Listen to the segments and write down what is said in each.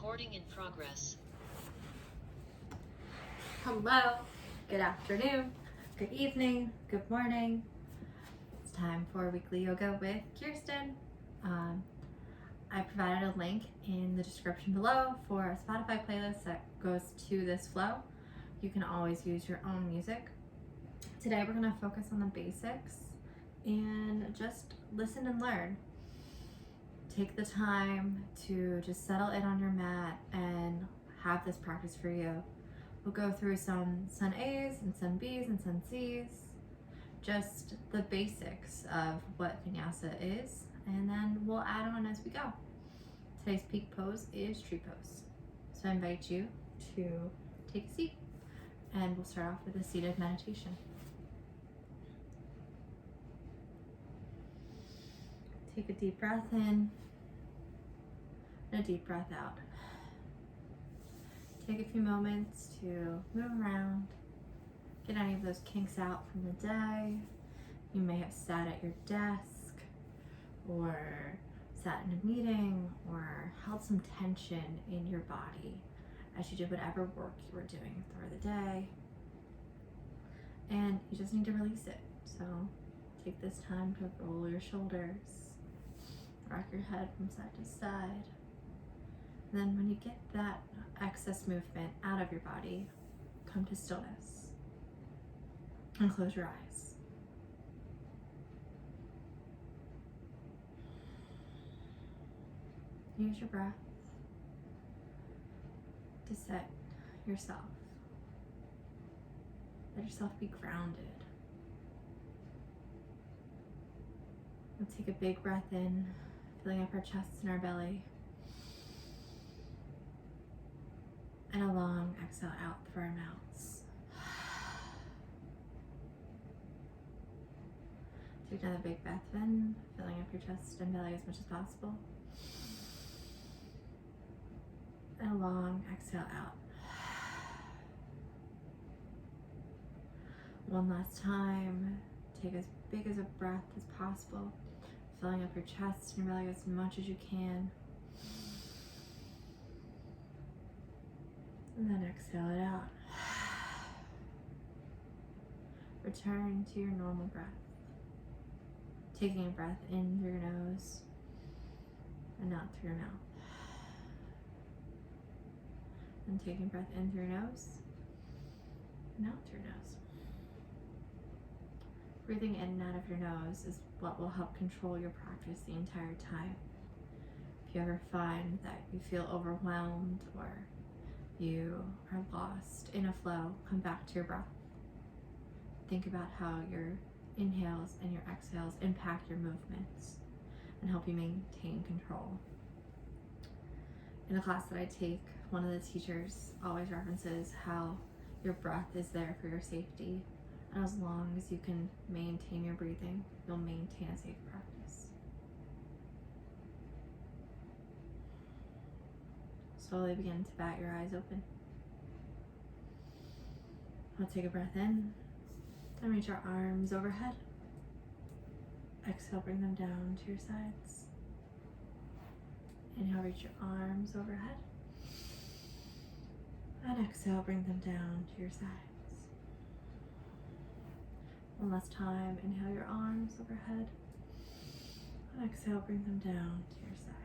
Recording in progress. Hello, good afternoon, good evening, good morning. It's time for weekly yoga with Kirsten. I provided a link in the description below for a Spotify playlist that goes to this flow. You can always use your own music. Today we're going to focus on the basics and just listen and learn. Take the time to just settle in on your mat and have this practice for you. We'll go through some Sun A's and Sun B's and Sun C's, just the basics of what vinyasa is, and then we'll add on as we go. Today's peak pose is tree pose. So I invite you to take a seat, and we'll start off with a seated meditation. Take a deep breath in and a deep breath out. Take a few moments to move around, get any of those kinks out from the day. You may have sat at your desk or sat in a meeting or held some tension in your body as you did whatever work you were doing through the day. And you just need to release it. So take this time to roll your shoulders, rock your head from side to side. And then when you get that excess movement out of your body, come to stillness and close your eyes. Use your breath to set yourself. Let yourself be grounded. We'll take a big breath in, filling up our chests and our belly. And a long exhale out through our mouths. Take another big breath in, filling up your chest and belly as much as possible. And a long exhale out. One last time, take as big as a breath as possible, filling up your chest and your belly as much as you can. And then exhale it out. Return to your normal breath. Taking a breath in through your nose and out through your mouth. And taking a breath in through your nose and out through your nose. Breathing in and out of your nose is what will help control your practice the entire time. If you ever find that you feel overwhelmed or you are lost in a flow, come back to your breath. Think about how your inhales and your exhales impact your movements and help you maintain control. In the class that I take, one of the teachers always references how your breath is there for your safety, and as long as you can maintain your breathing, you'll maintain a safe practice. Slowly begin to bat your eyes open. I'll take a breath in, then reach our arms overhead. Exhale, bring them down to your sides. Inhale, reach your arms overhead. And exhale, bring them down to your sides. One last time, inhale your arms overhead. And exhale, bring them down to your sides.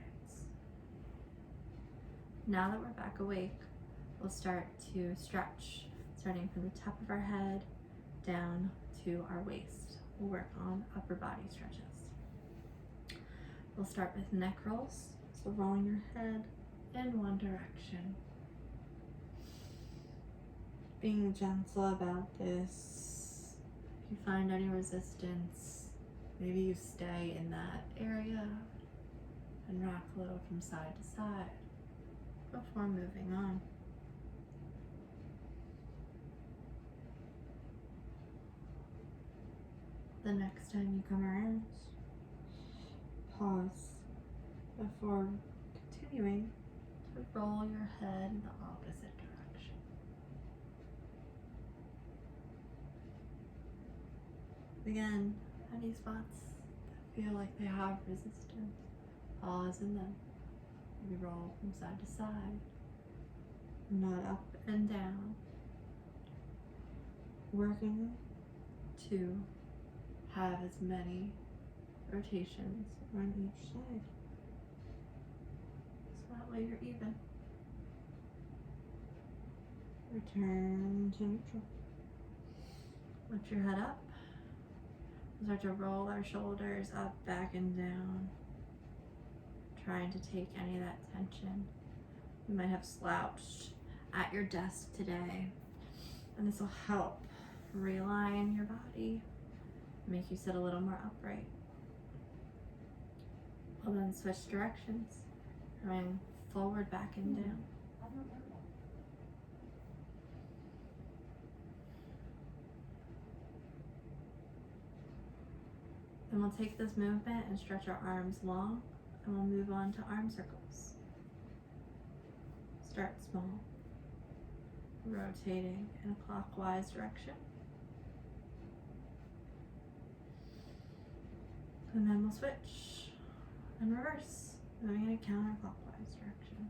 Now that we're back awake, we'll start to stretch, starting from the top of our head down to our waist. We'll work on upper body stretches. We'll start with neck rolls, so rolling your head in one direction. Being gentle about this. If you find any resistance, maybe you stay in that area and rock a little from side to side before moving on. The next time you come around, pause before continuing to roll your head in the opposite direction. Again, any spots that feel like they have resistance, pause in them. Maybe roll from side to side, not up and down. Working to have as many rotations on each side. So that way you're even. Return to neutral. Lift your head up. Start to roll our shoulders up, back, and down. Trying to take any of that tension. You might have slouched at your desk today, and this will help realign your body, make you sit a little more upright. We'll then switch directions, going forward, back, and down. Then we'll take this movement and stretch our arms long, and we'll move on to arm circles. Start small, rotating in a clockwise direction. And then we'll switch and reverse, moving in a counterclockwise direction.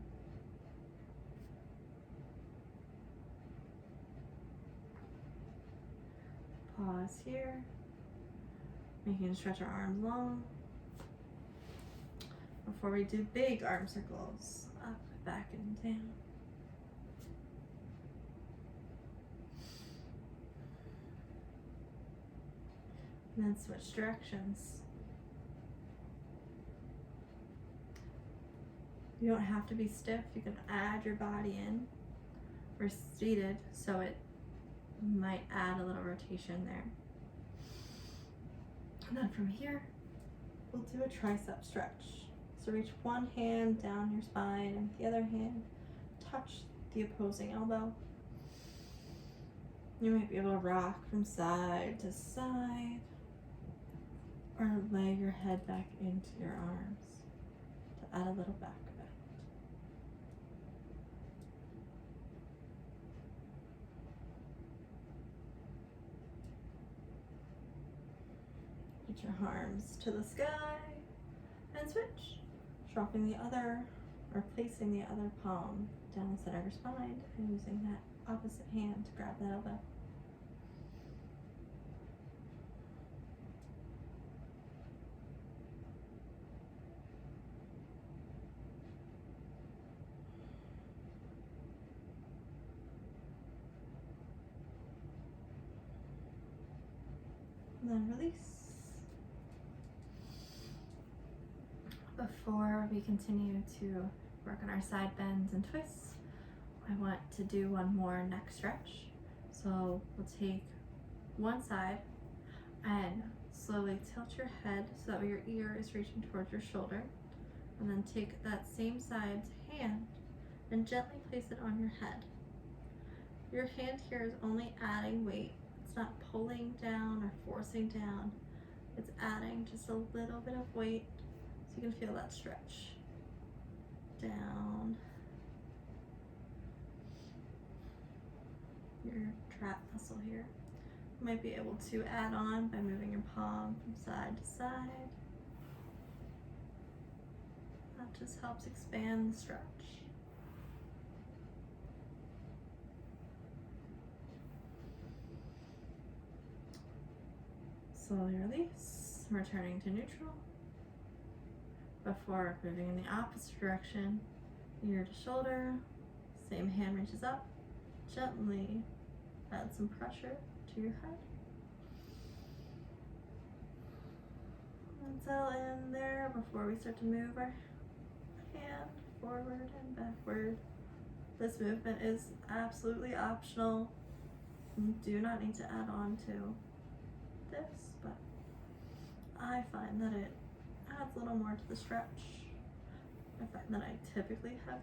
Pause here, making stretch our arms long before we do big arm circles, up, back, and down. And then switch directions. You don't have to be stiff. You can add your body in. We're seated, so it might add a little rotation there. And then from here, we'll do a tricep stretch. So reach one hand down your spine and with the other hand, touch the opposing elbow. You might be able to rock from side to side or lay your head back into your arms to add a little back bend. Get your arms to the sky and switch, dropping the other or placing the other palm down the center of your spine and using that opposite hand to grab that elbow. And then release. Before we continue to work on our side bends and twists, I want to do one more neck stretch. So we'll take one side and slowly tilt your head so that way your ear is reaching towards your shoulder. And then take that same side's hand and gently place it on your head. Your hand here is only adding weight. It's not pulling down or forcing down. It's adding just a little bit of weight so you can feel that stretch. Down your trap muscle here. You might be able to add on by moving your palm from side to side. That just helps expand the stretch. Slowly release, returning to neutral. Before moving in the opposite direction, ear to shoulder, same hand reaches up, gently add some pressure to your head. And settle in there before we start to move our hand forward and backward. This movement is absolutely optional. You do not need to add on to this, but I find that it adds a little more to the stretch. I find that I typically have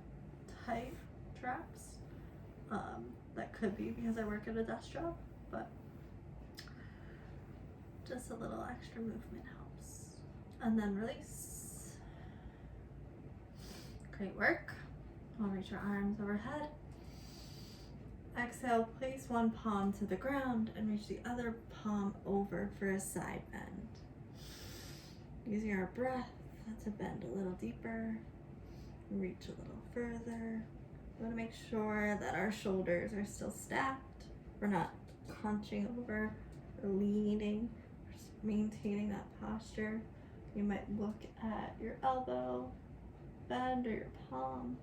tight traps. That could be because I work at a desk job, but just a little extra movement helps. And then release. Great work. We'll reach our arms overhead. Exhale, place one palm to the ground and reach the other palm over for a side bend. Using our breath to bend a little deeper Reach a little further. We want to make sure that our shoulders are still stacked. We're not hunching over or leaning. We're just maintaining that posture. You might look at your elbow, bend, or your palm.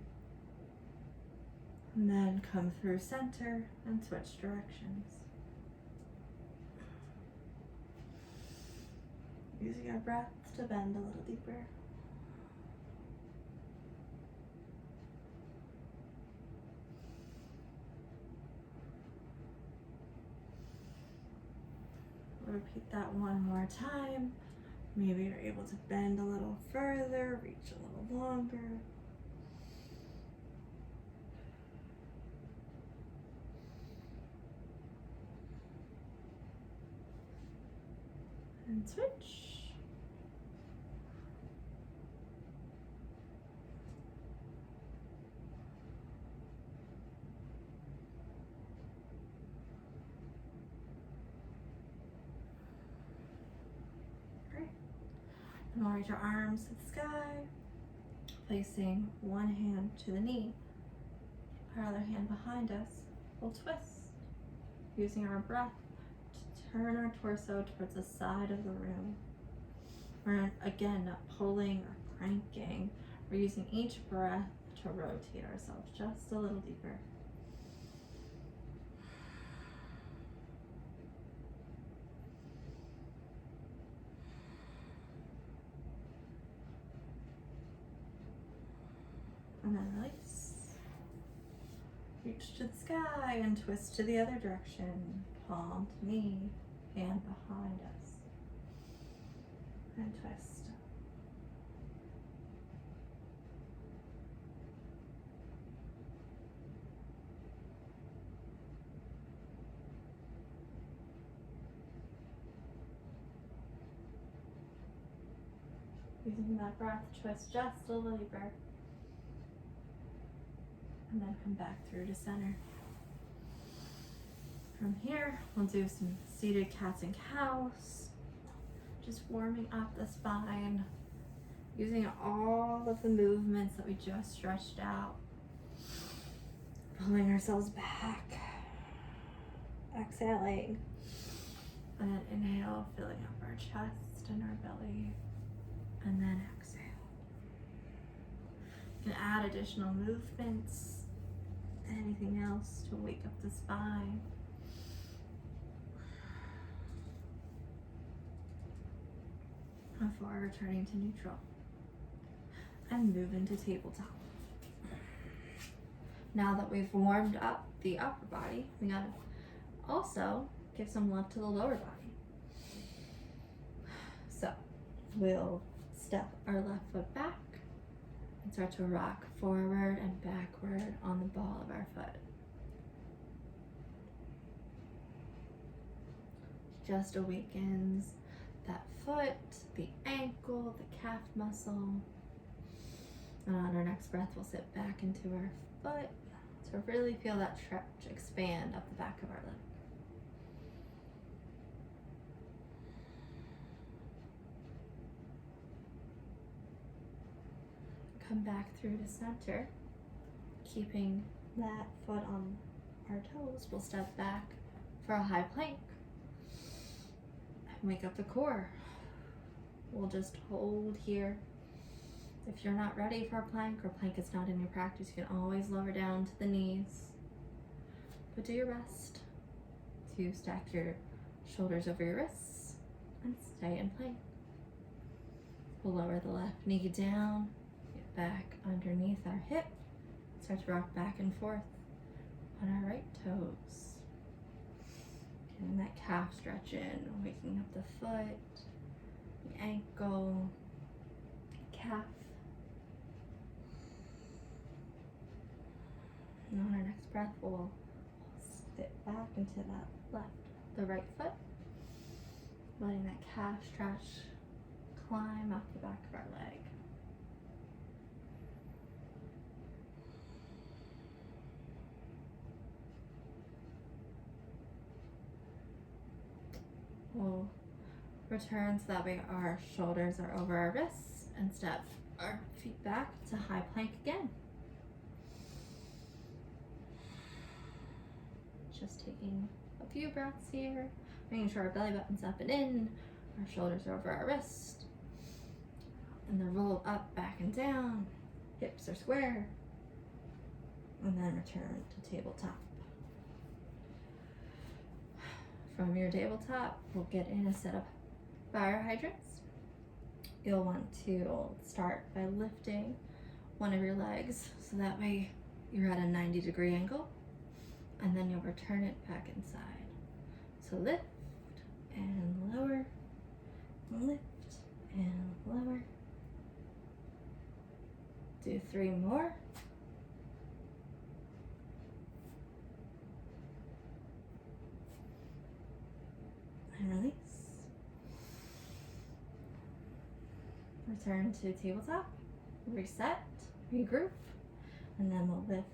And then come through center and switch directions. Using our breath to bend a little deeper. We'll repeat that one more time. Maybe you're able to bend a little further, reach a little longer. And switch. Great. And we'll reach our arms to the sky, placing one hand to the knee, our other hand behind us. We'll twist, using our breath to turn our torso towards the side of the room. We're again not pulling or cranking. We're using each breath to rotate ourselves just a little deeper. And then release. Reach to the sky and twist to the other direction. Palm to knee, hand behind us. And twist. Using that breath, twist just a little deeper. And then come back through to center. From here, we'll do some seated cats and cows. Just warming up the spine, using all of the movements that we just stretched out. Pulling ourselves back. Exhaling. And then inhale, filling up our chest and our belly. And then exhale. You can add additional movements, anything else to wake up the spine. Before returning to neutral. And move into tabletop. Now that we've warmed up the upper body, we gotta also give some love to the lower body. So we'll step our left foot back and start to rock forward and backward on the ball of our foot. Just awakens that foot, the ankle, the calf muscle. And on our next breath, we'll sit back into our foot to really feel that stretch expand up the back of our leg. Come back through to center, keeping that foot on our toes. We'll step back for a high plank. Wake up the core. We'll just hold here. If you're not ready for a plank or plank is not in your practice, you can always lower down to the knees. But do your best to stack your shoulders over your wrists and stay in plank. We'll lower the left knee down, get back underneath our hip, start to rock back and forth on our right toes. Getting that calf stretch in, waking up the foot, the ankle, calf. And on our next breath, we'll sit back into that the right foot, letting that calf stretch climb up the back of our leg. We'll return so that way our shoulders are over our wrists and step our feet back to high plank again. Just taking a few breaths here, making sure our belly button's up and in, our shoulders are over our wrist, and then roll up, back and down, hips are square, and then return to tabletop. From your tabletop, we'll get in a set of fire hydrants. You'll want to start by lifting one of your legs so that way you're at a 90-degree angle, and then you'll return it back inside. So lift and lower, lift and lower. Do 3 more. And release. Return to tabletop, reset, regroup, and then we'll lift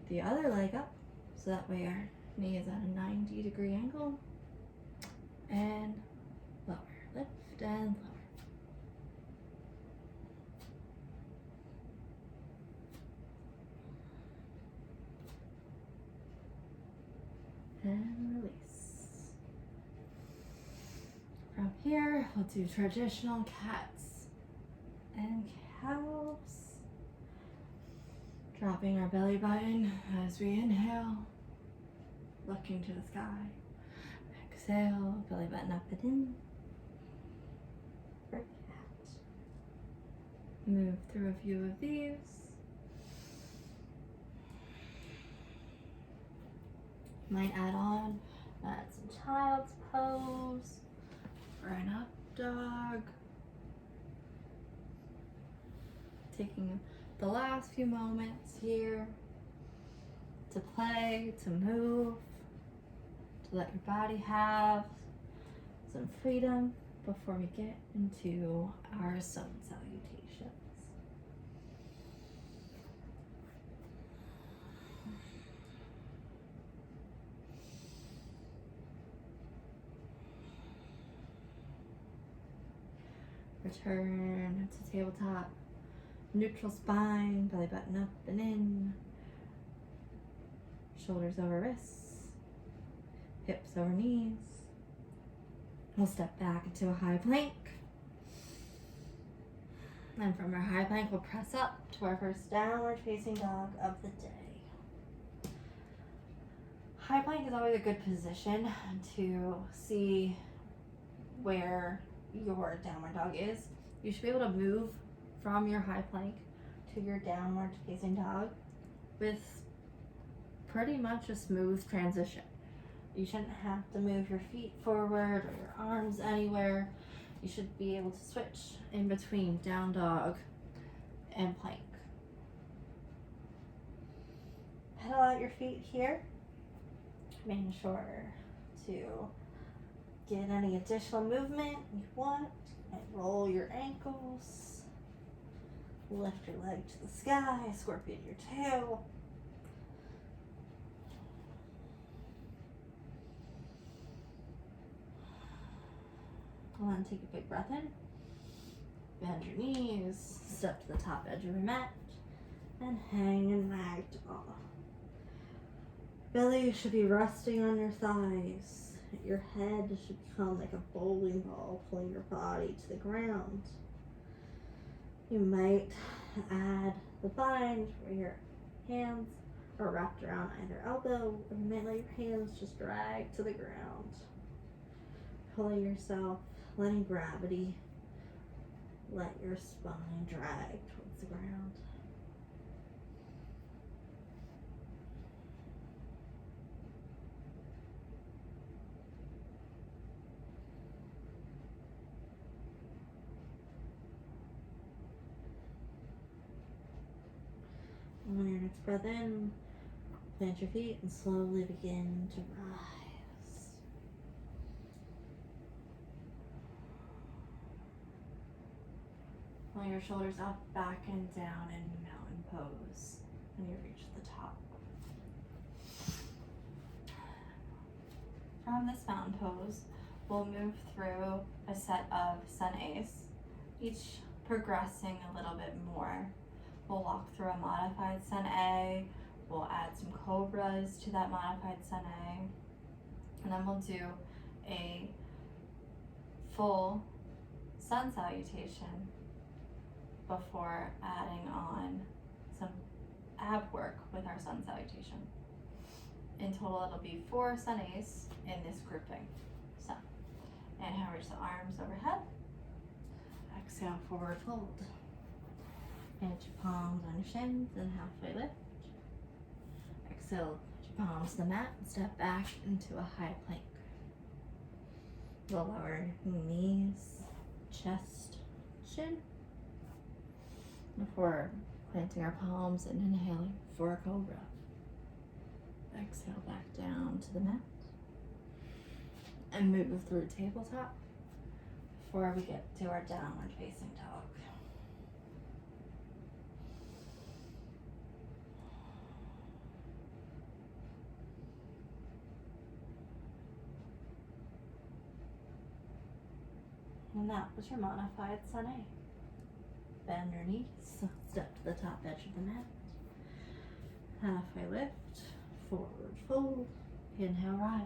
the other leg up so that way our knee is at a 90-degree angle, and lower, lift and lower. And release. From here, we'll do traditional cats and cows. Dropping our belly button as we inhale, looking to the sky. Exhale, belly button up and in. For cat. Move through a few of these. Might add on some child's pose or an up dog. Taking the last few moments here to play, to move, to let your body have some freedom before we get into our sun salutations. Return to tabletop. Neutral spine, belly button up and in, shoulders over wrists, hips over knees. We'll step back into a high plank. And from our high plank, we'll press up to our first downward facing dog of the day. High plank is always a good position to see where your downward dog is. You should be able to move from your high plank to your downward facing dog with pretty much a smooth transition. You shouldn't have to move your feet forward or your arms anywhere. You should be able to switch in between down dog and plank. Pedal out your feet here, making sure to get any additional movement you want, and roll your ankles. Lift your leg to the sky, scorpion your tail. And then take a big breath in. Bend your knees, step to the top edge of your mat, and hang and ragdoll. Belly should be resting on your thighs. Your head should become like a bowling ball, pulling your body to the ground. You might add the bind where your hands are wrapped around either elbow, or you might let your hands just drag to the ground. Pulling yourself, letting gravity let your spine drag towards the ground. On your next breath in, plant your feet and slowly begin to rise. Pull your shoulders up, back, and down in mountain pose when you reach the top. From this mountain pose, we'll move through a set of sun A's. Each progressing a little bit more. We'll walk through a modified sun A, we'll add some cobras to that modified sun A, and then we'll do a full sun salutation before adding on some ab work with our sun salutation. In total, it'll be 4 sun A's in this grouping. So, inhale, reach the arms overhead. Exhale, forward fold. Plant your palms on your shins and halfway lift. Exhale, put your palms to the mat and step back into a high plank. We'll lower knees, chest, chin, before planting our palms and inhaling for a cobra. Exhale back down to the mat and move through tabletop before we get to our downward facing dog. And that was your modified sun A. Bend your knees, step to the top edge of the mat. Halfway lift, forward fold, inhale, rise.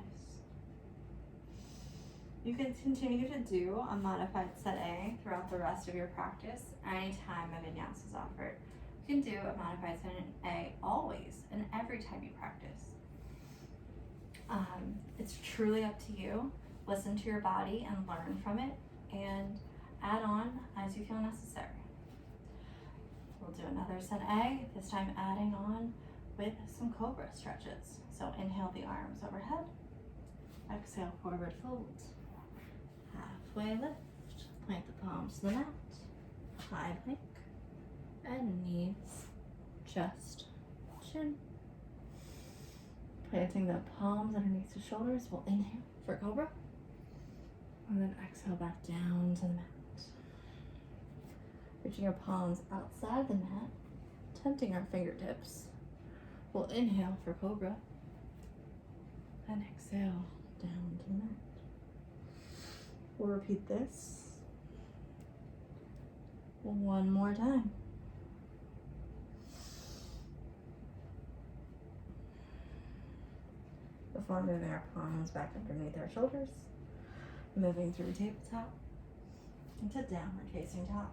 You can continue to do a modified set A throughout the rest of your practice anytime a vinyasa is offered. You can do a modified set A always and every time you practice. It's truly up to you. Listen to your body and learn from it, and add on as you feel necessary. We'll do another set A, this time adding on with some cobra stretches. So inhale the arms overhead, exhale forward fold, halfway lift, plant the palms to the mat, high plank, and knees, chest, chin. Planting the palms underneath the shoulders, we'll inhale for cobra, and then exhale back down to the mat. Reaching our palms outside the mat, tenting our fingertips. We'll inhale for cobra and exhale down to the mat. We'll repeat this one more time. Before moving our palms back underneath our shoulders, moving through tabletop into downward facing dog.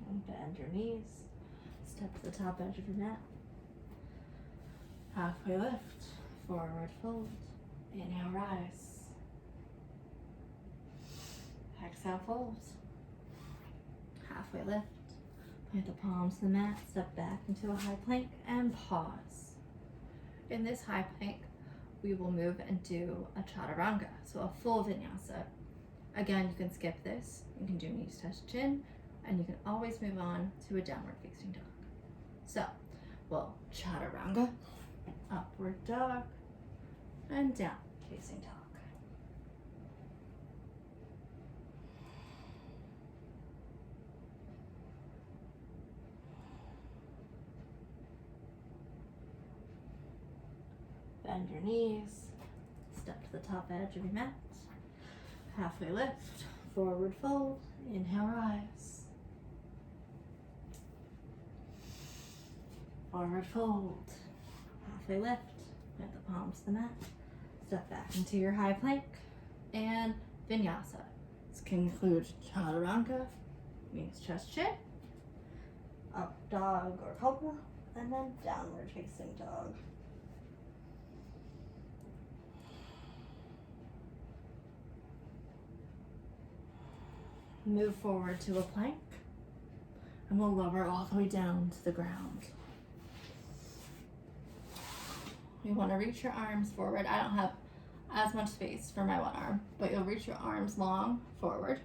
And bend your knees, step to the top edge of your mat. Halfway lift, forward fold, inhale, rise. Exhale, fold. Halfway lift, plant the palms to the mat, step back into a high plank, and pause. In this high plank, we will move and do a chaturanga, so a full vinyasa. Again, you can skip this. You can do knees touch chin, and you can always move on to a downward facing dog. So, we'll chaturanga, upward dog, and down facing dog. Bend your knees, step to the top edge of your mat, halfway lift, forward fold, inhale, rise. Forward fold, halfway lift, plant the palms to the mat, step back into your high plank, and vinyasa. This can include chaturanga, knees, chest, chin, up dog or cobra, and then downward facing dog. Move forward to a plank, and we'll lower all the way down to the ground. You want to reach your arms forward. I don't have as much space for my one arm, but you'll reach your arms long forward.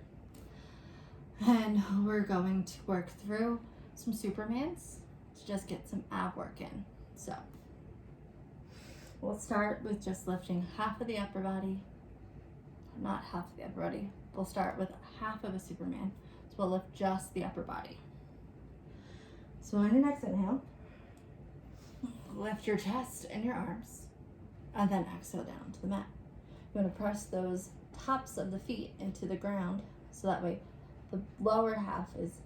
And we're going to work through some Supermans to just get some ab work in. So we'll start with just lifting half of the upper body, not half of the upper body. We'll start with half of a Superman. So we'll lift just the upper body. So on your next inhale, lift your chest and your arms, and then exhale down to the mat. You want to press those tops of the feet into the ground so that way the lower half is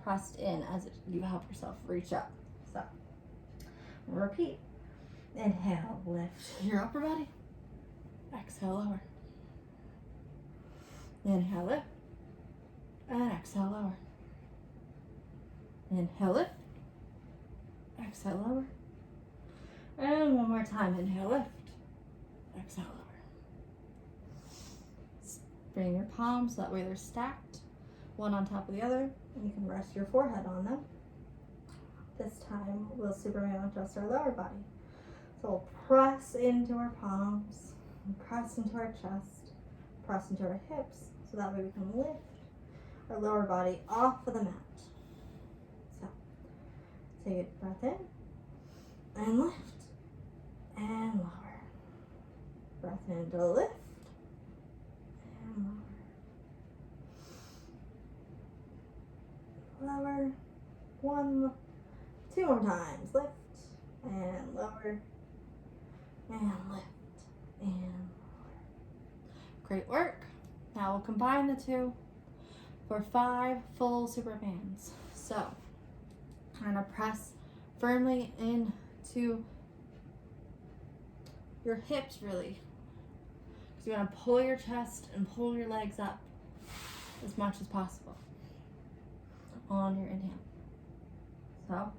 pressed in as you help yourself reach up. So repeat. Inhale, lift your upper body. Exhale, lower. Inhale, lift. And exhale, lower. Inhale, lift. Exhale, lower. And one more time. Inhale, lift. Exhale, lower. Bring your palms so that way they're stacked, one on top of the other, and you can rest your forehead on them. This time, we'll Superman adjust our lower body. So we'll press into our palms, press into our chest, press into our hips, so that way we can lift our lower body off of the mat. So take a breath in, and lift, and lower. Breath in to lift, and lower. Lower. Two more times. Lift, and lower, and lift, and lower. Great work. Now we'll combine the two for 5 full Supermans. So I'm gonna press firmly into your hips, really, because you want to pull your chest and pull your legs up as much as possible on your inhale. So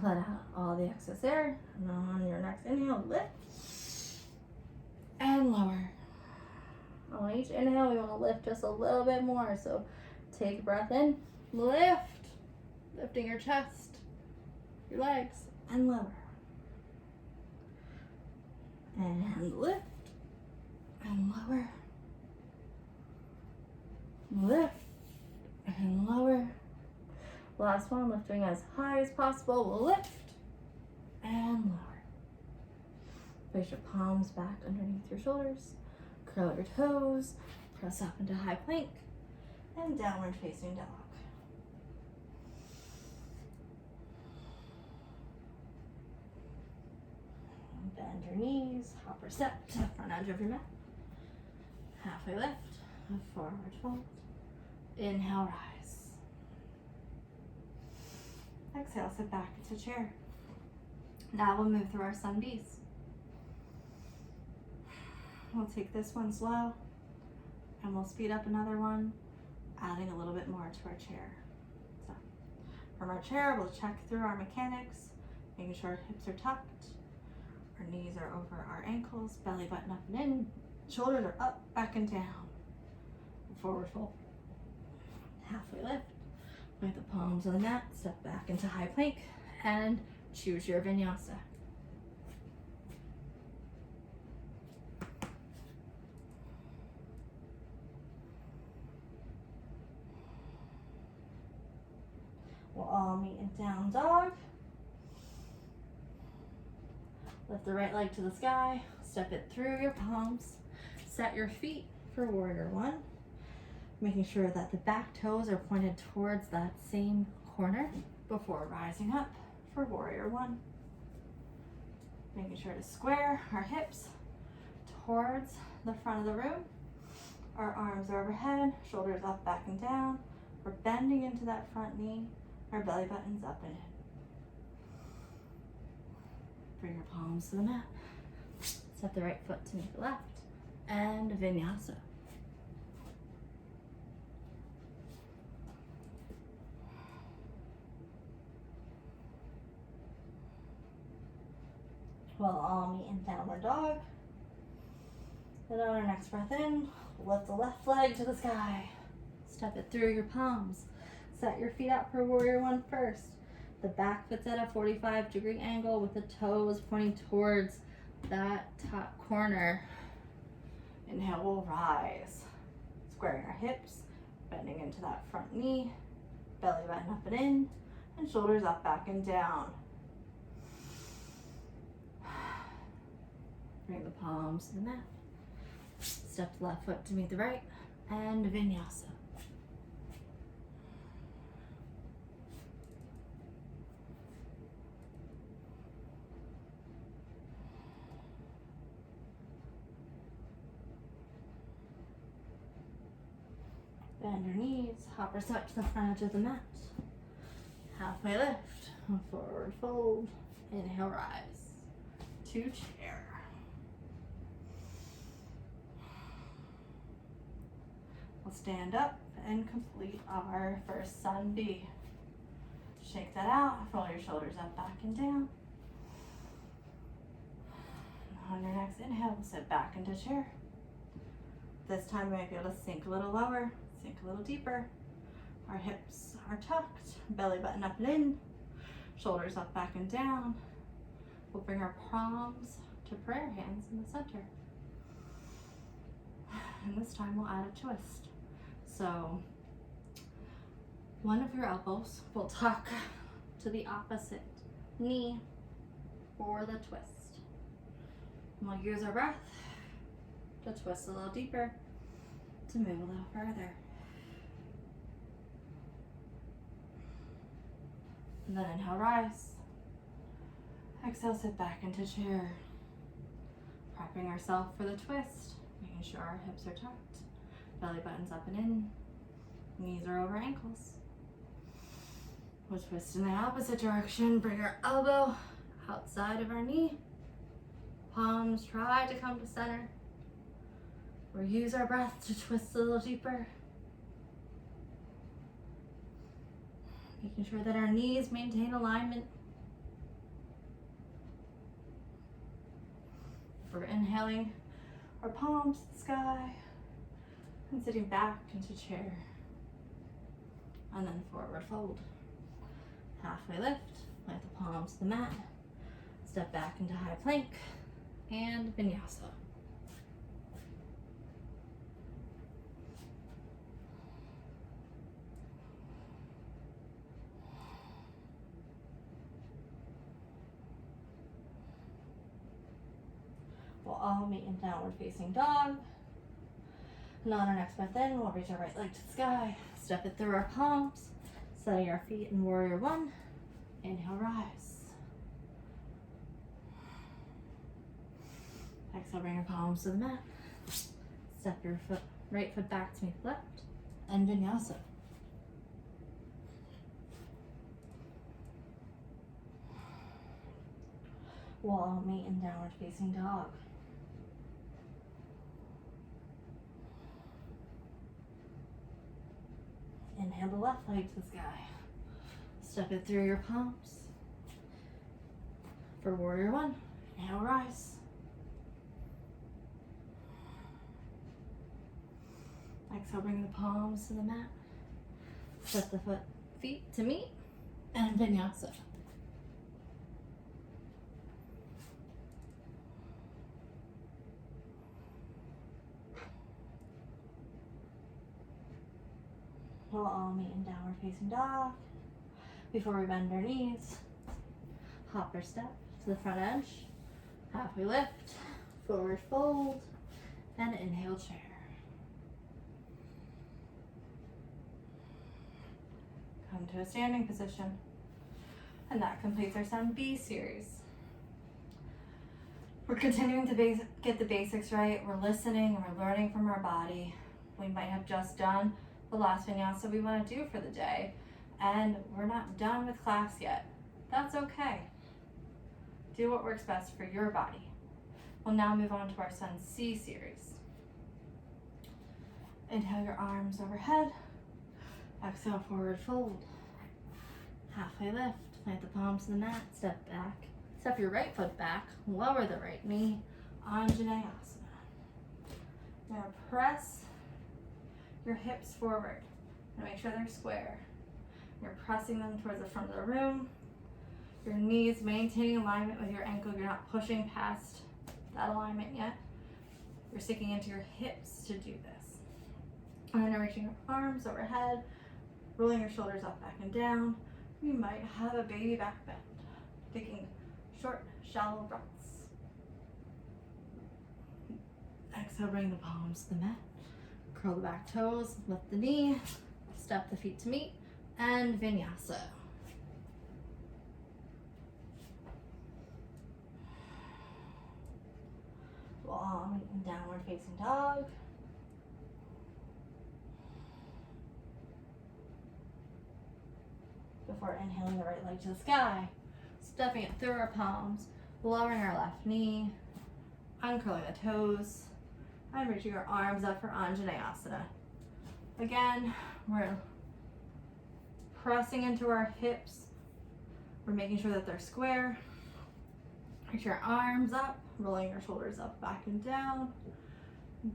let out all the excess air, and on your next inhale, lift and lower. On each inhale, we want to lift just a little bit more. So take a breath in, lift, lifting your chest, your legs, and lower. And lift, and lower. Lift, and lower. Last one, lifting as high as possible. We'll lift, and lower. Place your palms back underneath your shoulders. Curl your toes, press up into high plank, and downward facing dog. Bend your knees, hop or step to the front edge of your mat. Halfway lift, a forward fold. Inhale, rise. Exhale, sit back into chair. Now we'll move through our sun bees. We'll take this one slow, and we'll speed up another one, adding a little bit more to our chair. So from our chair, we'll check through our mechanics, making sure our hips are tucked, our knees are over our ankles, belly button up and in, shoulders are up, back and down. Forward fold. Halfway lift. With the palms on the mat, step back into high plank, and choose your vinyasa. We'll all meet in down dog. Lift the right leg to the sky, step it through your palms, set your feet for warrior one, making sure that the back toes are pointed towards that same corner before rising up for warrior one. Making sure to square our hips towards the front of the room. Our arms are overhead, shoulders up, back and down. We're bending into that front knee, our belly button's up and in. Bring your palms to the mat. Set the right foot to meet the left, and vinyasa. We'll all meet in downward dog. And on our next breath in, lift the left leg to the sky. Step it through your palms. Set your feet up for warrior one first. The back foot's at a 45-degree angle with the toes pointing towards that top corner. Inhale, we'll rise. Squaring our hips, bending into that front knee, belly button up and in, and shoulders up, back and down. Bring the palms to the mat. Step the left foot to meet the right, and vinyasa. Bend your knees, hop or step to the front edge of the mat. Halfway lift, forward fold, inhale, rise to chair. We'll stand up and complete our first sun B. Shake that out, roll your shoulders up, back and down. On your next inhale, we'll sit back into chair. This time we might be able to sink a little lower, sink a little deeper. Our hips are tucked, belly button up and in, shoulders up, back and down. We'll bring our palms to prayer hands in the center. And this time we'll add a twist. So one of your elbows will tuck to the opposite knee for the twist. And we'll use our breath to twist a little deeper, to move a little further. And then inhale, rise. Exhale, sit back into chair. Prepping ourselves for the twist, making sure our hips are tucked, belly button's up and in, knees are over ankles. We'll twist in the opposite direction, bring our elbow outside of our knee. Palms try to come to center. Or use our breath to twist a little deeper. Making sure that our knees maintain alignment. We're inhaling our palms to the sky and sitting back into chair. And then forward fold. Halfway lift, plant the palms to the mat. Step back into high plank and vinyasa. We'll all meet in downward facing dog. And on our next breath in, we'll reach our right leg to the sky, step it through our palms, setting our feet in warrior one. Inhale, rise. Exhale, bring your palms to the mat. Step your right foot back to meet the left, and vinyasa. We'll all meet in downward facing dog. Inhale the left leg to the sky. Step it through your palms. For warrior one, inhale, rise. Exhale, bring the palms to the mat. Step the feet to meet, and vinyasa. We'll all meet in downward facing dog. Before we bend our knees, hop or step to the front edge, halfway lift, forward fold, and inhale, chair. Come to a standing position. And that completes our Sun B series. We're continuing to get the basics right. We're listening and we're learning from our body. We might have just done the last vinyasa we want to do for the day, and we're not done with class yet. That's okay. Do what works best for your body. We'll now move on to our Sun C series. Inhale your arms overhead. Exhale, forward fold. Halfway lift, plant the palms to the mat, step back. Step your right foot back, lower the right knee, Anjaneyasana. Now press your hips forward and make sure they're square. You're pressing them towards the front of the room. Your knees maintaining alignment with your ankle. You're not pushing past that alignment yet. You're sinking into your hips to do this. And then you're reaching your arms overhead, rolling your shoulders up, back, and down. You might have a baby back bend, taking short, shallow breaths. Exhale, bring the palms to the mat. Curl the back toes, lift the knee, step the feet to meet, and vinyasa. We'll all meet in downward facing dog. before inhaling the right leg to the sky, stepping it through our palms, lowering our left knee, uncurling the toes, and reaching our arms up for Anjaneyasana. Again, we're pressing into our hips. We're making sure that they're square. Reach your arms up, rolling your shoulders up, back and down,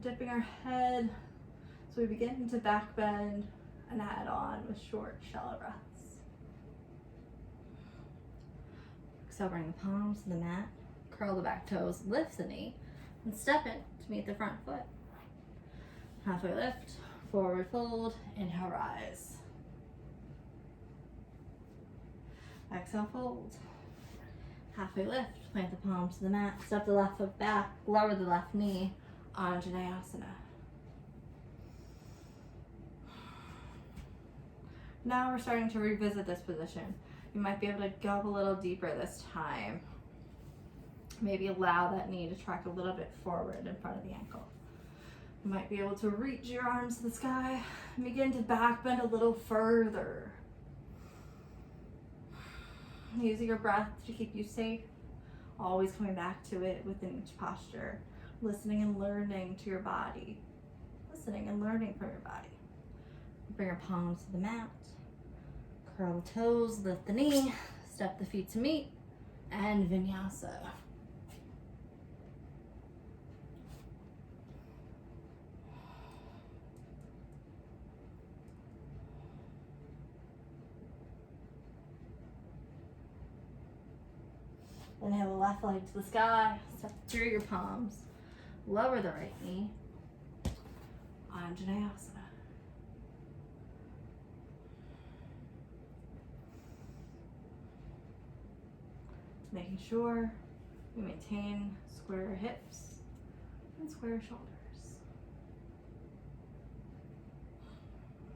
dipping our head. So we begin to back bend and add on with short, shallow breaths. So bring the palms to the mat, curl the back toes, lift the knee, and step it to meet the front foot. Halfway lift, forward fold, inhale, rise. Exhale, fold. Halfway lift, plant the palms to the mat, step the left foot back, lower the left knee, Anjaneyasana. Now we're starting to revisit this position. You might be able to go a little deeper this time. Maybe allow that knee to track a little bit forward in front of the ankle. You might be able to reach your arms to the sky and begin to back bend a little further. Using your breath to keep you safe, always coming back to it within each posture, listening and learning to your body, listening and learning from your body. Bring your palms to the mat, curl the toes, lift the knee, step the feet to meet, and vinyasa. Inhale the left leg to the sky, step through your palms, lower the right knee, Anjaneyasana. Making sure we maintain square hips and square shoulders.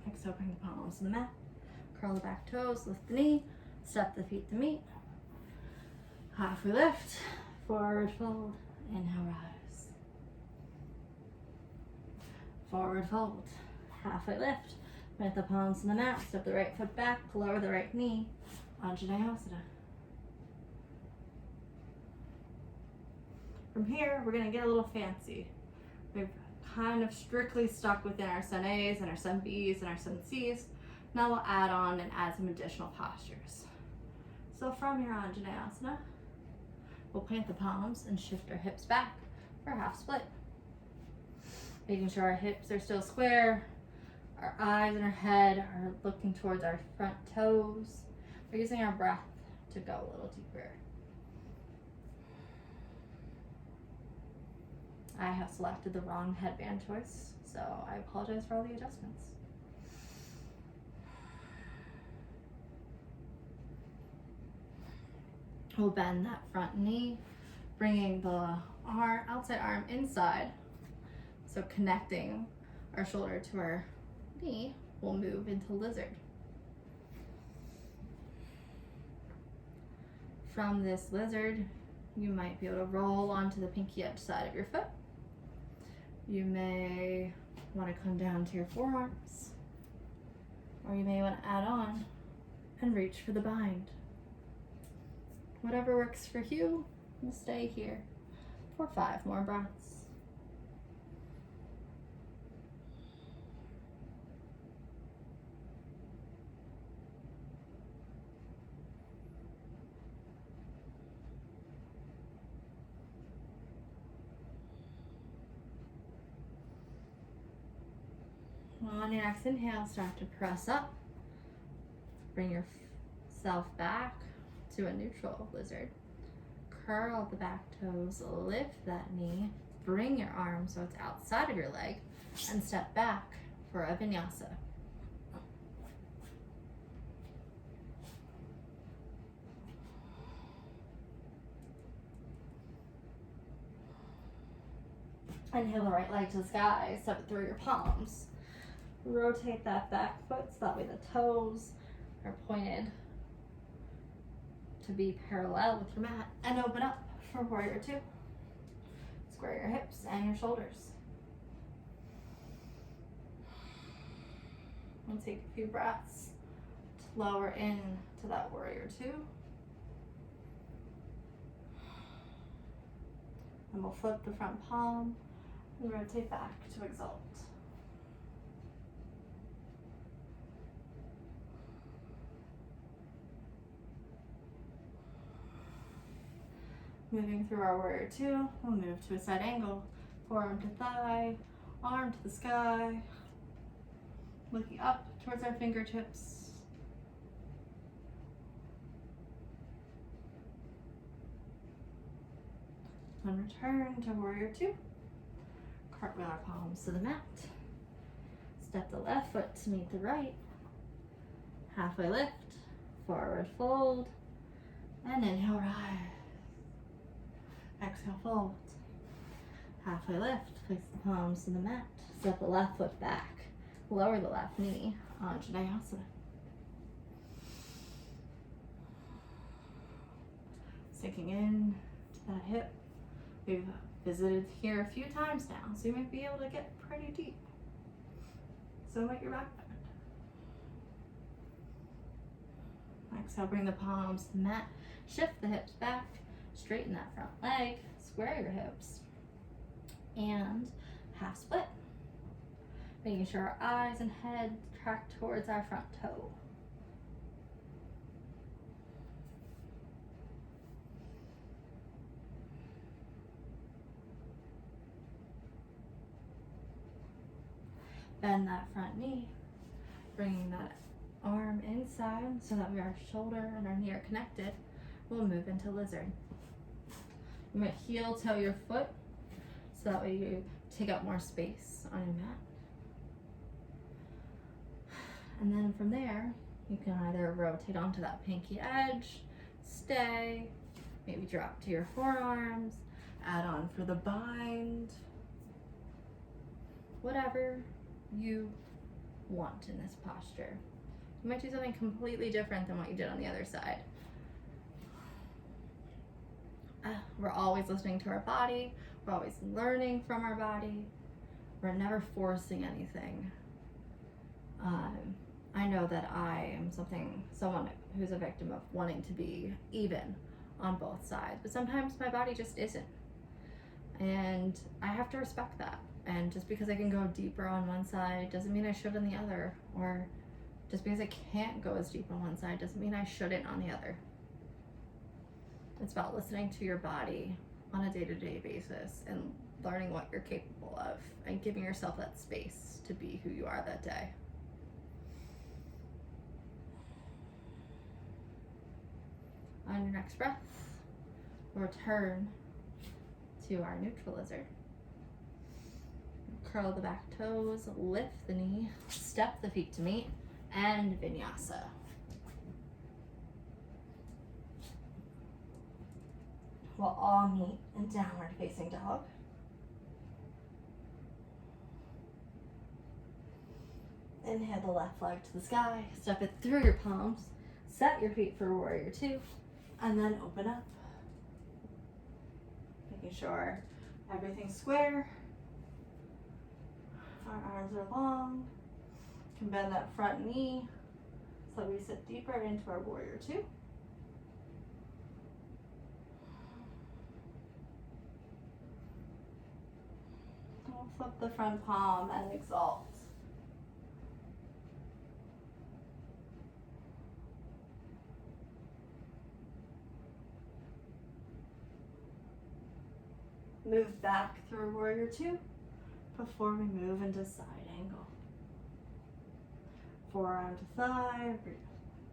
Exhale, bring the palms to the mat, curl the back toes, lift the knee, step the feet to meet. Halfway lift, forward fold, inhale, rise. Forward fold, halfway lift, plant the palms to the mat, step the right foot back, lower the right knee, Anjaneyasana. From here, we're gonna get a little fancy. We've kind of strictly stuck within our Sun A's and our Sun B's and our Sun C's. Now we'll add on and add some additional postures. So from your Anjaneyasana, we'll plant the palms and shift our hips back for half split. Making sure our hips are still square, our eyes and our head are looking towards our front toes. We're using our breath to go a little deeper. I have selected the wrong headband choice, so I apologize for all the adjustments. We'll bend that front knee, bringing the outside arm inside. So connecting our shoulder to our knee, we'll move into lizard. From this lizard, you might be able to roll onto the pinky edge side of your foot. You may want to come down to your forearms, or you may want to add on and reach for the bind. Whatever works for you, we'll stay here for 5 more breaths. On your next inhale, start to press up. Bring yourself back to a neutral lizard. Curl the back toes, lift that knee, bring your arm so it's outside of your leg, and step back for a vinyasa. Inhale the right leg to the sky, step it through your palms. Rotate that back foot so that way the toes are pointed to be parallel with your mat, and open up for warrior 2. Square your hips and your shoulders. And take a few breaths to lower in to that warrior two. And we'll flip the front palm and rotate back to exalt. Moving through our warrior two, we'll move to a side angle. Forearm to thigh, arm to the sky, looking up towards our fingertips. And return to warrior two. Cartwheel our palms to the mat. Step the left foot to meet the right. Halfway lift, forward fold, and inhale, rise. Exhale, fold. Halfway lift, place the palms to the mat. Step the left foot back. Lower the left knee, vinyasa. Sinking in to that hip. We've visited here a few times now, so you might be able to get pretty deep. So might your back bend. Exhale, bring the palms to the mat. Shift the hips back. Straighten that front leg. Square your hips. And half split. Making sure our eyes and head track towards our front toe. Bend that front knee, bringing that arm inside so that our shoulder and our knee are connected. We'll move into lizard. You might heel toe your foot so that way you take up more space on your mat. And then from there, you can either rotate onto that pinky edge, stay, maybe drop to your forearms, add on for the bind, whatever you want in this posture. You might do something completely different than what you did on the other side. We're always listening to our body. We're always learning from our body. We're never forcing anything. I know that I am someone who's a victim of wanting to be even on both sides, but sometimes my body just isn't. And I have to respect that. And just because I can go deeper on one side doesn't mean I should on the other. Or just because I can't go as deep on one side doesn't mean I shouldn't on the other. It's about listening to your body on a day-to-day basis and learning what you're capable of and giving yourself that space to be who you are that day. On your next breath, return to our neutral lizard. Curl the back toes, lift the knee, step the feet to meet, and vinyasa. We'll all meet in downward facing dog. Inhale the left leg to the sky, step it through your palms, set your feet for warrior two, and then open up. Making sure everything's square. Our arms are long. You can bend that front knee so we sit deeper into our warrior two. We'll flip the front palm and exalt. Move back through warrior two before we move into side angle. Forearm to thigh,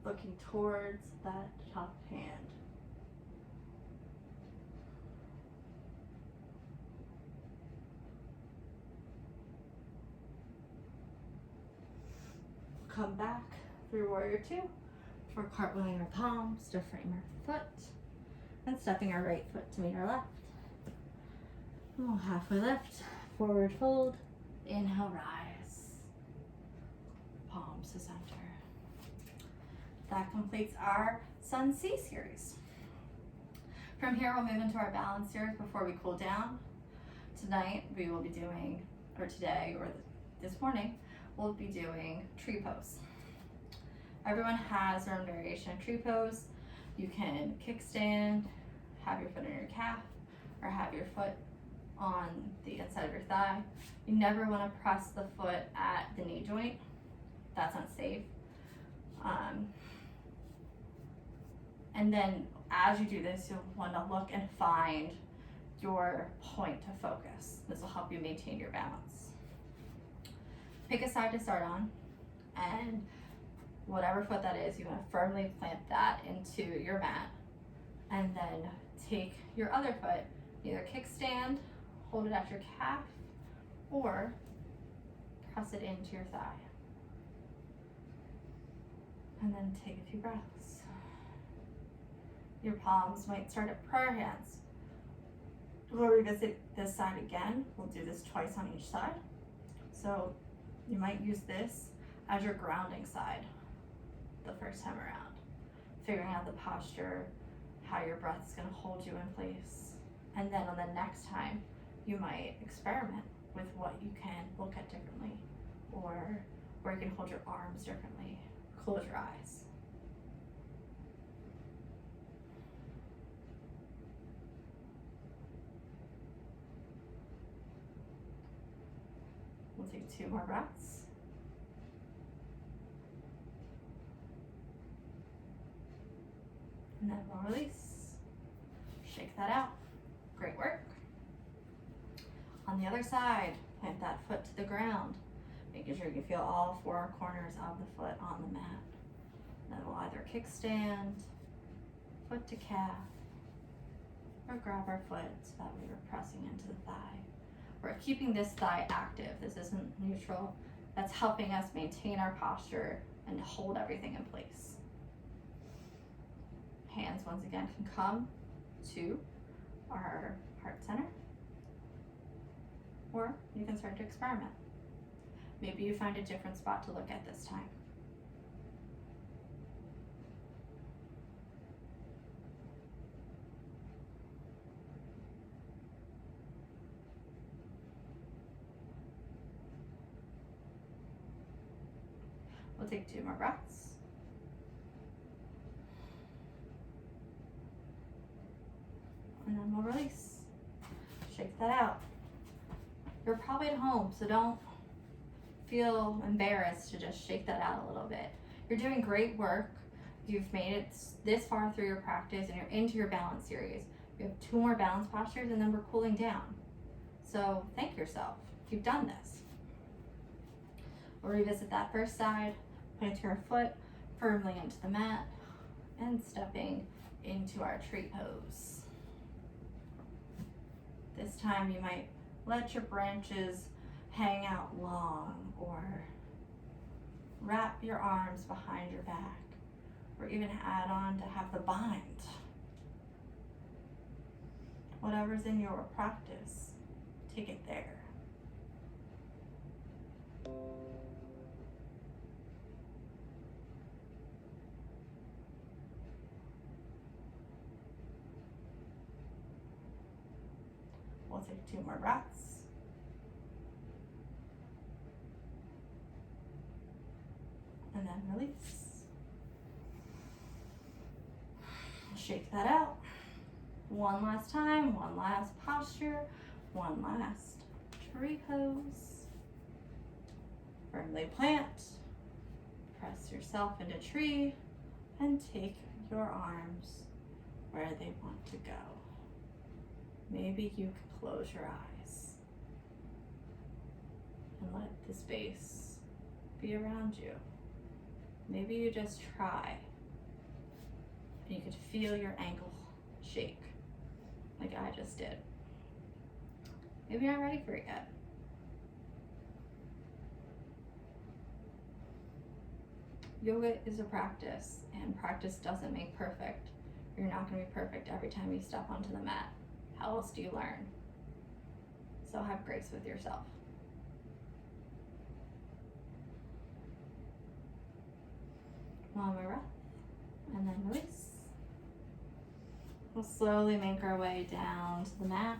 looking towards that top hand. Come back through warrior two for cartwheeling our palms to frame our foot and stepping our right foot to meet our left. We'll halfway lift, forward fold, inhale, rise, palms to center. That completes our Sun C series. From here, we'll move into our balance series before we cool down. Tonight, we will be doing, or today, or this morning, we'll be doing tree pose. Everyone has their own variation of tree pose. You can kickstand, have your foot in your calf, or have your foot on the inside of your thigh. You never want to press the foot at the knee joint. That's unsafe. And then as you do this, you'll want to look and find your point to focus. This will help you maintain your balance. Pick a side to start on, and whatever foot that is, you want to firmly plant that into your mat, and then take your other foot, either kickstand, hold it at your calf, or press it into your thigh. And then take a few breaths. Your palms might start at prayer hands. We'll revisit this side again. We'll do this twice on each side. So you might use this as your grounding side the first time around. Figuring out the posture, how your breath is going to hold you in place. And then on the next time, you might experiment with what you can look at differently, or where you can hold your arms differently. Close your eyes. We'll take 2 more breaths. And then we'll release. Shake that out. Great work. On the other side, plant that foot to the ground, making sure you can feel all 4 corners of the foot on the mat. Then we'll either kickstand, foot to calf, or grab our foot so that we were pressing into the thigh. We're keeping this thigh active. This isn't neutral. That's helping us maintain our posture and hold everything in place. Hands once again can come to our heart center, or you can start to experiment. Maybe you find a different spot to look at this time. We'll take 2 more breaths. And then we'll release. Shake that out. You're probably at home, so don't feel embarrassed to just shake that out a little bit. You're doing great work. You've made it this far through your practice, and you're into your balance series. You have 2 more balance postures, and then we're cooling down. So thank yourself. You've done this. We'll revisit that first side. Planting your foot firmly into the mat and stepping into our tree pose. This time you might let your branches hang out long, or wrap your arms behind your back, or even add on to have the bind. Whatever's in your practice, take it there. We'll take 2 more breaths. And then release. Shake that out. One last time, one last posture, one last tree pose. Firmly plant. Press yourself into tree and take your arms where they want to go. Maybe you can close your eyes and let the space be around you. Maybe you just try and you could feel your ankle shake like I just did. Maybe you're not ready for it yet. Yoga is a practice, and practice doesn't make perfect. You're not going to be perfect every time you step onto the mat. How else do you learn? So have grace with yourself. One more breath, and then release. We'll slowly make our way down to the mat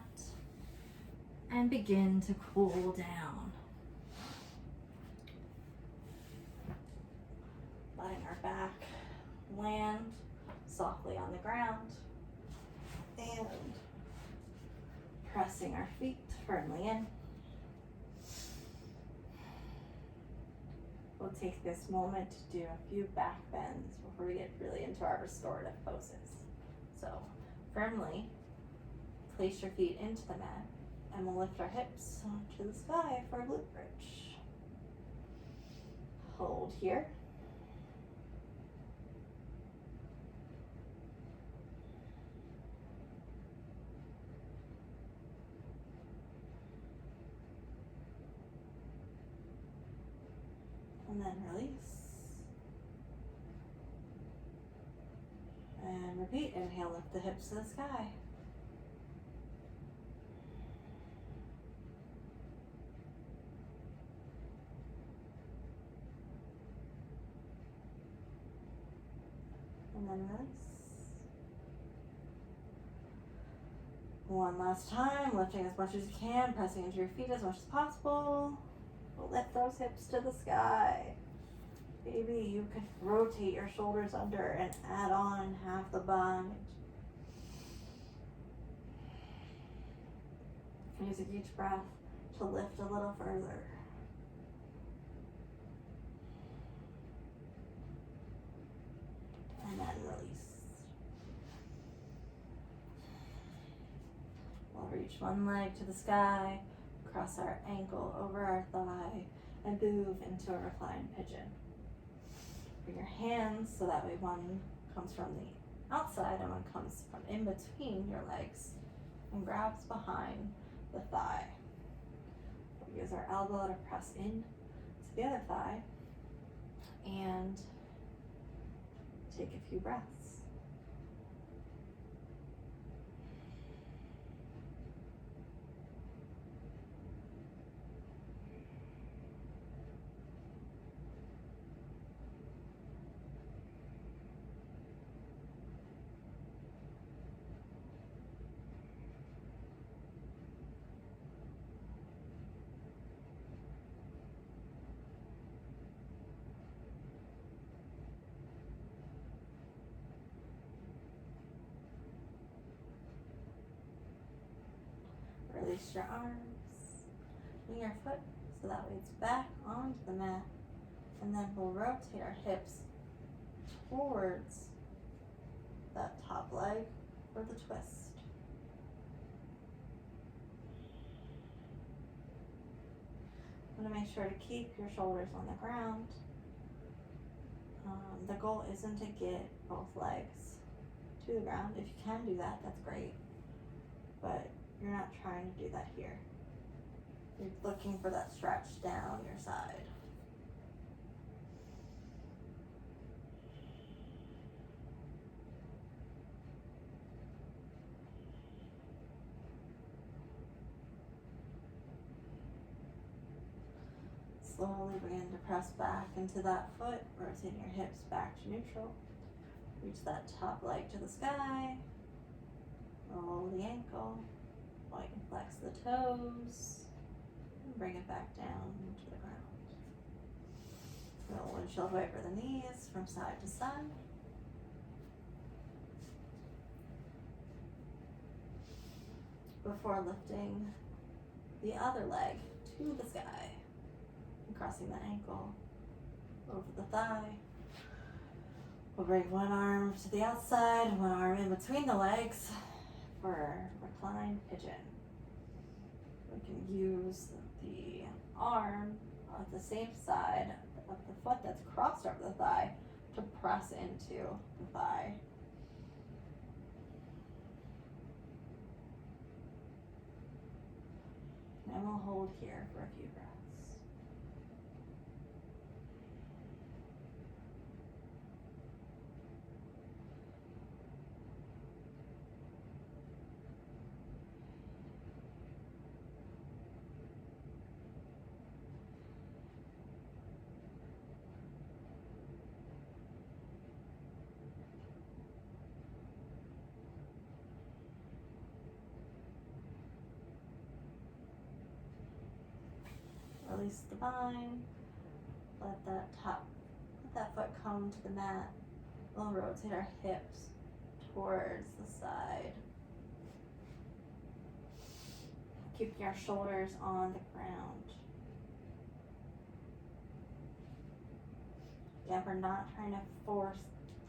and begin to cool down. Letting our back, land softly on the ground, and pressing our feet firmly in. We'll take this moment to do a few back bends before we get really into our restorative poses. So firmly place your feet into the mat, and we'll lift our hips to the sky for a glute bridge. Hold here. And then release. And repeat. Inhale, lift the hips to the sky. And then release. One last time, lifting as much as you can, pressing into your feet as much as possible. We'll lift those hips to the sky. Maybe you could rotate your shoulders under and add on half the bind. Using each breath to lift a little further. And then release. We'll reach one leg to the sky, cross our ankle over our thigh, and move into a reclined pigeon. Bring your hands so that way one comes from the outside and one comes from in between your legs and grabs behind the thigh. We'll use our elbow to press in to the other thigh and take a few breaths. Release your arms, bring your foot so that way it's back onto the mat, and then we'll rotate our hips towards that top leg for the twist. I'm going to make sure to keep your shoulders on the ground. The goal isn't to get both legs to the ground. If you can do that, that's great, but you're not trying to do that here. You're looking for that stretch down your side. Slowly begin to press back into that foot, rotating your hips back to neutral. Reach that top leg to the sky. Roll the ankle. Point and flex the toes. And bring it back down to the ground. Roll windshield wiper the knees from side to side. Before lifting the other leg to the sky. Crossing the ankle over the thigh. We'll bring one arm to the outside, one arm in between the legs for reclined pigeon. We can use the arm on the same side of the foot that's crossed over the thigh to press into the thigh. And we'll hold here for a few breaths. Release the bind. Let that foot come to the mat, we'll rotate our hips towards the side. Keeping our shoulders on the ground. Yeah, we're not trying to force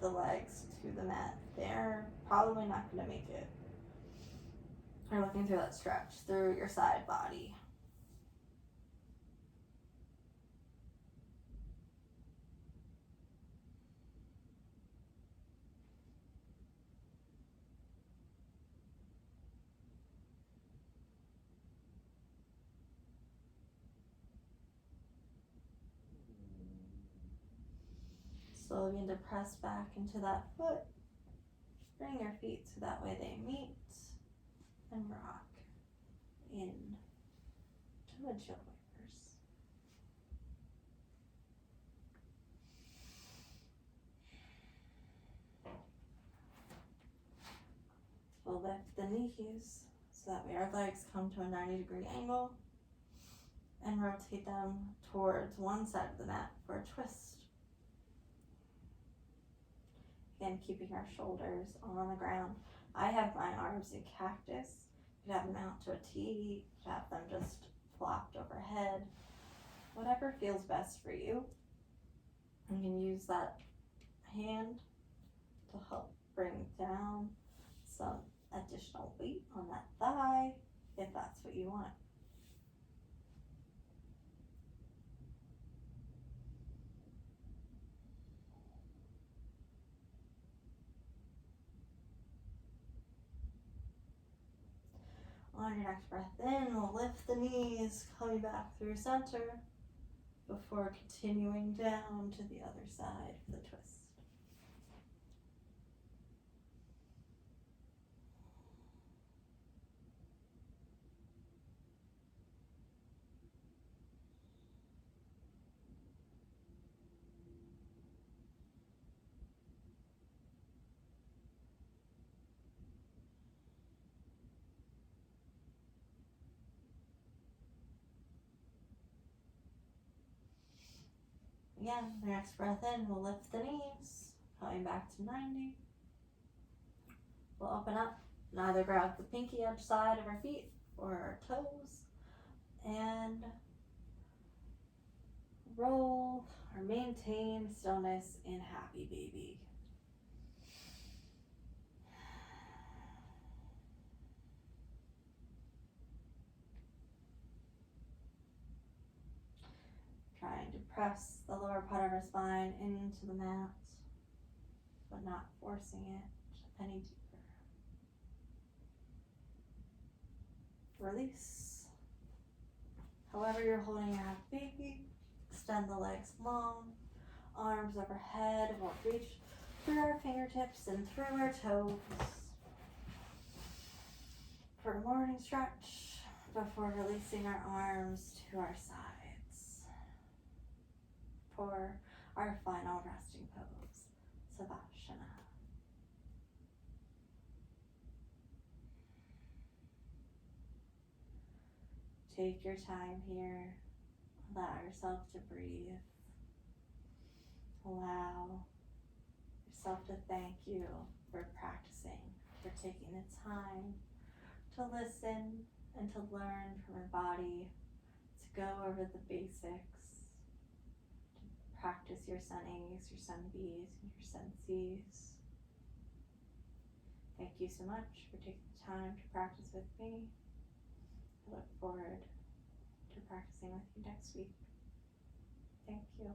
the legs to the mat. They're probably not going to make it. We're looking through that stretch through your side body. Slowly begin to press back into that foot. Bring your feet so that way they meet and rock in to windshield wipers. We'll lift the knees so that way our legs come to a 90-degree angle and rotate them towards one side of the mat for a twist. Again, keeping our shoulders on the ground. I have my arms in cactus. You could have them out to a T. You could have them just flopped overhead. Whatever feels best for you. You can use that hand to help bring down some additional weight on that thigh if that's what you want. On your next breath in, we'll lift the knees, coming back through center before continuing down to the other side for the twist. Again, the next breath in, we'll lift the knees, coming back to 90. We'll open up, and either grab the pinky edge side of our feet or our toes, and roll or maintain stillness in happy baby. Trying to press the lower part of our spine into the mat, but not forcing it any deeper. Release. However you're holding your happy baby, extend the legs long, arms overhead. We'll reach through our fingertips and through our toes for a morning stretch before releasing our arms to our sides for our final resting pose, Savasana. Take your time here. Allow yourself to breathe. Allow yourself to thank you for practicing, for taking the time to listen and to learn from your body, to go over the basics, to practice your sun A's, your sun B's, and your sun C's. Thank you so much for taking the time to practice with me. I look forward to practicing with you next week. Thank you.